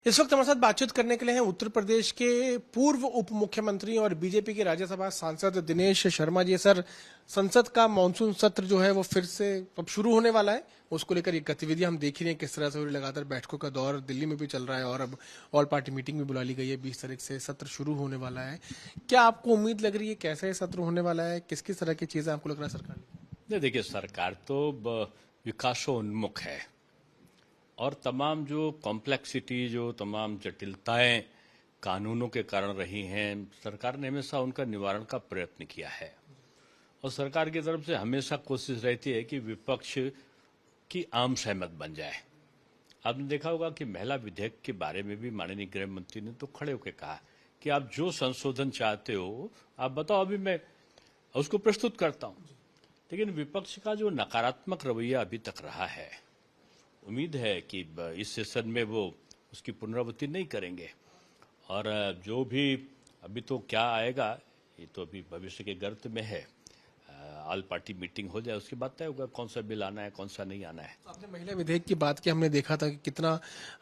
इस वक्त हमारे साथ बातचीत करने के लिए हैं उत्तर प्रदेश के पूर्व उप मुख्यमंत्री और बीजेपी के राज्यसभा सांसद दिनेश शर्मा जी। सर, संसद का मानसून सत्र जो है वो फिर से अब शुरू होने वाला है। उसको लेकर ये गतिविधियां हम देख ही रहे हैं किस तरह से लगातार बैठकों का दौर दिल्ली में भी चल रहा है और अब ऑल पार्टी मीटिंग भी बुला ली गई है। 20 तारीख से सत्र शुरू होने वाला है। क्या आपको उम्मीद लग रही है कैसे सत्र होने वाला है? किस किस तरह की चीजें आपको लग रहा है सरकार नहीं, देखिए, सरकार तो विकासोन्मुख है और तमाम जो कॉम्प्लेक्सिटी, जो तमाम जटिलताएं कानूनों के कारण रही हैं, सरकार ने हमेशा उनका निवारण का प्रयत्न किया है। और सरकार की तरफ से हमेशा कोशिश रहती है कि विपक्ष की आम सहमत बन जाए। आपने देखा होगा कि महिला विधेयक के बारे में भी माननीय गृह मंत्री ने तो खड़े होकर कहा कि आप जो संशोधन चाहते हो आप बताओ, अभी मैं उसको प्रस्तुत करता हूं। लेकिन विपक्ष का जो नकारात्मक रवैया अभी तक रहा है, उम्मीद है कि इस सेशन में वो उसकी पुनरावृत्ति नहीं करेंगे। और जो भी अभी तो क्या आएगा ये तो अभी भविष्य के गर्त में है। ऑल पार्टी मीटिंग हो जाए उसके बाद तय होगा कौन सा बिल आना है कौन सा नहीं आना है। आपने महिला विधेयक की बात की, हमने देखा था कि कितना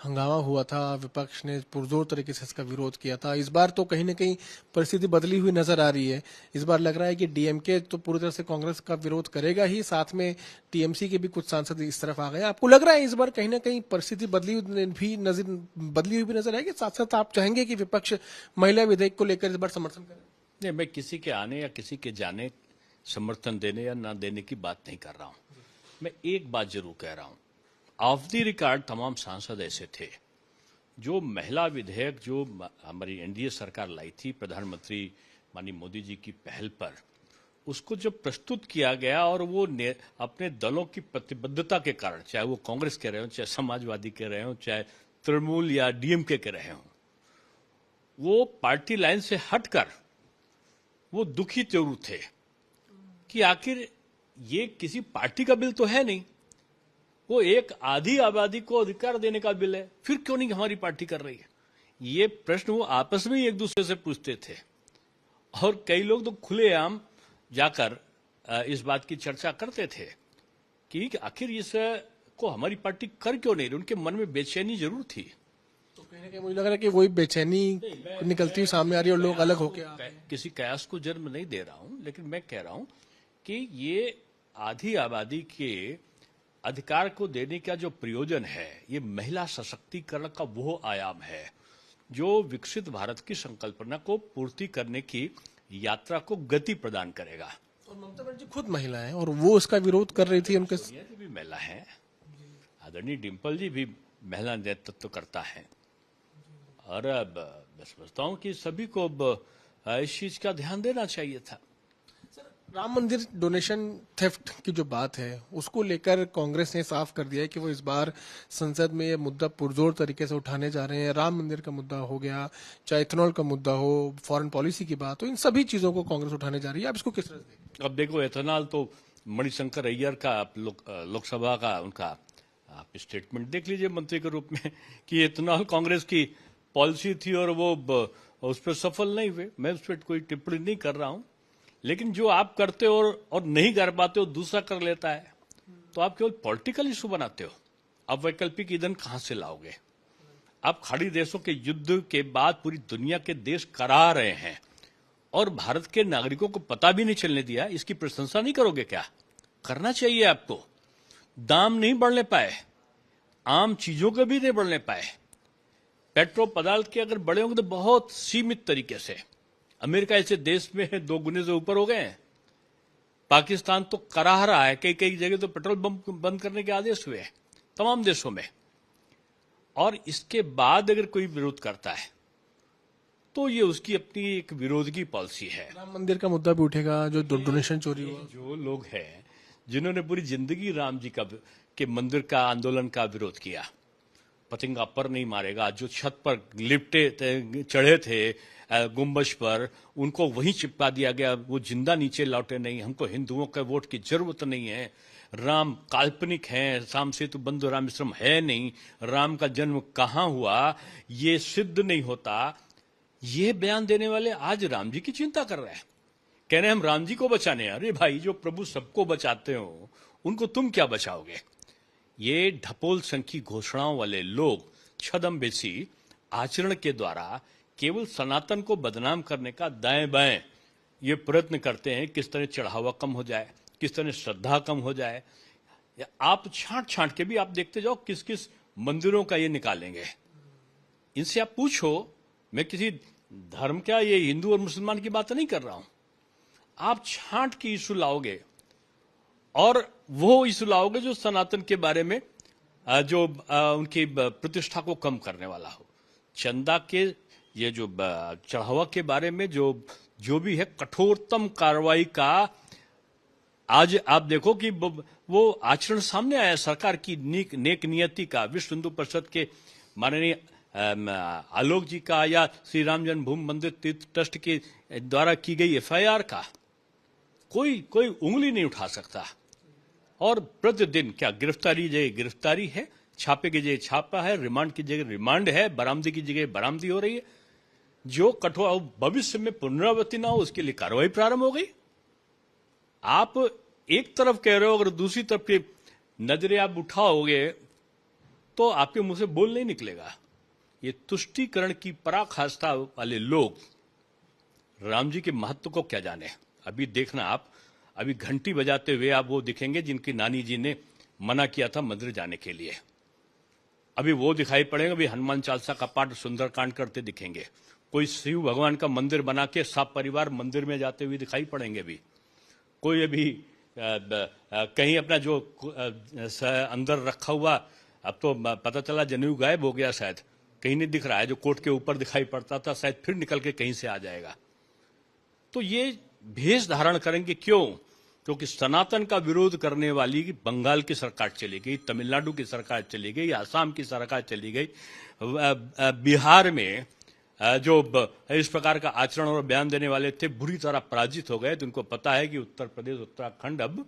हंगामा हुआ था, विपक्ष ने पुरजोर तरीके से इसका विरोध किया था। इस बार तो कहीं ना कहीं परिस्थिति बदली हुई नजर आ रही है। इस बार लग रहा है कि डीएमके तो पूरी तरह से कांग्रेस का विरोध करेगा ही, साथ में टीएमसी के भी कुछ सांसद इस तरफ आ गए। आपको लग रहा है इस बार कहीं ना कहीं परिस्थिति बदली हुई भी नजर आएगी? साथ साथ आप चाहेंगे कि विपक्ष महिला विधेयक को लेकर इस बार समर्थन करे? नहीं, मैं किसी के आने या किसी के जाने, समर्थन देने या ना देने की बात नहीं कर रहा हूं। मैं एक बात जरूर कह रहा हूं, ऑफ द रिकॉर्ड तमाम सांसद ऐसे थे जो महिला विधेयक जो हमारी एनडीए सरकार लाई थी प्रधानमंत्री माननीय मोदी जी की पहल पर, उसको जब प्रस्तुत किया गया और वो अपने दलों की प्रतिबद्धता के कारण, चाहे वो कांग्रेस के रहे हो, चाहे समाजवादी के रहे हो, चाहे तृणमूल या डीएमके के रहे हो, वो पार्टी लाइन से हटकर वो दुखी जरूर थे कि आखिर ये किसी पार्टी का बिल तो है नहीं, वो एक आधी आबादी को अधिकार देने का बिल है, फिर क्यों नहीं हमारी पार्टी कर रही है? ये प्रश्न वो आपस में ही एक दूसरे से पूछते थे। और कई लोग तो खुलेआम जाकर इस बात की चर्चा करते थे कि आखिर इस को हमारी पार्टी कर क्यों नहीं रही। उनके मन में बेचैनी जरूर थी। तो कहीं ना कहीं मुझे लग रहा है कि वही बेचैनी निकलती हुई सामने आ रही है और लोग अलग होकर किसी कयास को जन्म नहीं दे रहा हूं, लेकिन मैं कह रहा हूं कि ये आधी आबादी के अधिकार को देने का जो प्रयोजन है, ये महिला सशक्तिकरण का वो आयाम है जो विकसित भारत की संकल्पना को पूर्ति करने की यात्रा को गति प्रदान करेगा। और ममता बनर्जी खुद महिला है और वो उसका विरोध कर रही थी। उनके भी महिला है, आदरणीय डिम्पल जी भी महिला नेतृत्व करता है। और अब मैं समझता हूं कि सभी को इस चीज का ध्यान देना चाहिए था। राम मंदिर डोनेशन थेफ्ट की जो बात है उसको लेकर कांग्रेस ने साफ कर दिया है कि वो इस बार संसद में ये मुद्दा पुरजोर तरीके से उठाने जा रहे हैं। राम मंदिर का मुद्दा हो गया, चाहे इथेनॉल का मुद्दा हो, फॉरेन पॉलिसी की बात हो, इन सभी चीजों को कांग्रेस उठाने जा रही है। आप इसको किस तरह से देखते हैं? अब देखो, इथेनॉल तो मणिशंकर अय्यर का लोकसभा का उनका आप स्टेटमेंट देख लीजिए मंत्री के रूप में कि इथेनॉल कांग्रेस की पॉलिसी थी और वो उस पर सफल नहीं हुए। मैं उस पर कोई टिप्पणी नहीं कर रहा हूं, लेकिन जो आप करते हो और नहीं कर पाते हो दूसरा कर लेता है, तो आप केवल पॉलिटिकल इशू बनाते हो। अब वैकल्पिक ईंधन कहां से लाओगे? आप खाड़ी देशों के युद्ध के बाद पूरी दुनिया के देश करा रहे हैं और भारत के नागरिकों को पता भी नहीं चलने दिया। इसकी प्रशंसा नहीं करोगे क्या? करना चाहिए आपको। दाम नहीं बढ़ने पाए, आम चीजों के भी नहीं बढ़ने पाए। पेट्रोल पदार्थ के अगर बढ़े होंगे तो बहुत सीमित तरीके से। अमेरिका ऐसे देश में 2 गुने से ऊपर हो गए हैं। पाकिस्तान तो कराह रहा है, कई कई जगह तो पेट्रोल पंप बंद करने के आदेश हुए हैं तमाम देशों में। और इसके बाद अगर कोई विरोध करता है तो ये उसकी अपनी एक विरोध की पॉलिसी है। राम मंदिर का मुद्दा भी उठेगा, जो डोनेशन चोरी हुआ। जो लोग हैं जिन्होंने पूरी जिंदगी राम जी के मंदिर का आंदोलन का विरोध किया, पतंगा पर नहीं मारेगा, जो छत पर लिपटे चढ़े थे गुंबज पर, उनको वहीं चिपका दिया गया, वो जिंदा नीचे लौटे नहीं। हमको हिंदुओं के वोट की जरूरत नहीं है, राम काल्पनिक हैं, राम सेतु बंधु रामेश्वरम है नहीं, राम का जन्म कहां हुआ ये सिद्ध नहीं होता। ये बयान देने वाले आज राम जी की चिंता कर रहे हैं, कह रहे हैं हम राम जी को बचाने। अरे भाई, जो प्रभु सबको बचाते हो उनको तुम क्या बचाओगे? ये ढपोल संख्यी घोषणाओं वाले लोग छदम बेसी आचरण के द्वारा केवल सनातन को बदनाम करने का दाएं बाएं ये प्रयत्न करते हैं, किस तरह चढ़ावा कम हो जाए, किस तरह श्रद्धा कम हो जाए। या आप छांट छांट के भी आप देखते जाओ किस किस मंदिरों का ये निकालेंगे। इनसे आप पूछो, मैं किसी धर्म क्या ये हिंदू और मुसलमान की बात नहीं कर रहा हूं, आप छांट की इशू लाओगे और वो इशू लाओगे जो सनातन के बारे में जो उनकी प्रतिष्ठा को कम करने वाला हो। चंदा के ये जो चढ़ावा के बारे में जो भी है कठोरतम कार्रवाई का आज आप देखो कि वो आचरण सामने आया सरकार की नेक नियति का। विश्व हिंदू परिषद के माननीय आलोक जी का या श्री राम जन्मभूमि मंदिर तीर्थ ट्रस्ट के द्वारा की गई एफआईआर का कोई उंगली नहीं उठा सकता। और प्रतिदिन क्या गिरफ्तारी जगह गिरफ्तारी है, छापे की जगह छापा है, रिमांड की जगह रिमांड है, बरामदी की जगह बरामदी हो रही है। जो कठोर भविष्य में पुनरावृत्ति ना हो उसके लिए कार्रवाई प्रारंभ हो गई। आप एक तरफ कह रहे हो, अगर दूसरी तरफ की नजरें आप उठाओगे तो आपके मुंह से बोल नहीं निकलेगा। ये तुष्टीकरण की पराकाष्ठा वाले लोग राम जी के महत्व को क्या जाने। अभी देखना आप, अभी घंटी बजाते हुए आप वो दिखेंगे जिनकी नानी जी ने मना किया था मंदिर जाने के लिए। अभी वो दिखाई पड़ेंगे, अभी हनुमान चालीसा का पाठ सुंदरकांड करते दिखेंगे। कोई शिव भगवान का मंदिर बना के सब परिवार मंदिर में जाते हुए दिखाई पड़ेंगे। भी कोई अभी कहीं अपना जो अंदर रखा हुआ, अब तो पता चला जनेऊ गायब हो गया, शायद कहीं नहीं दिख रहा है, जो कोट के ऊपर दिखाई पड़ता था शायद फिर निकल के कहीं से आ जाएगा। तो ये भेष धारण करेंगे क्यों? क्योंकि सनातन का विरोध करने वाली बंगाल की सरकार चली गई, तमिलनाडु की सरकार चली गई, आसाम की सरकार चली गई, बिहार में जो इस प्रकार का आचरण और बयान देने वाले थे बुरी तरह पराजित हो गए। तो उनको पता है कि उत्तर प्रदेश उत्तराखंड अब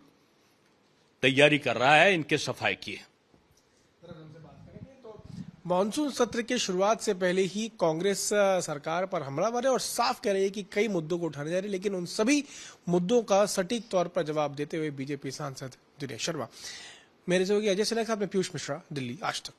तैयारी कर रहा है इनके सफाई की। मानसून सत्र के शुरुआत से पहले ही कांग्रेस सरकार पर हमलावर है और साफ कह रही है कि कई मुद्दों को उठाने जा रही है, लेकिन उन सभी मुद्दों का सटीक तौर पर जवाब देते हुए बीजेपी सांसद दिनेश शर्मा। मेरे सहयोगी अजय सिन्हा के साथ में पीयूष मिश्रा, दिल्ली आज तक।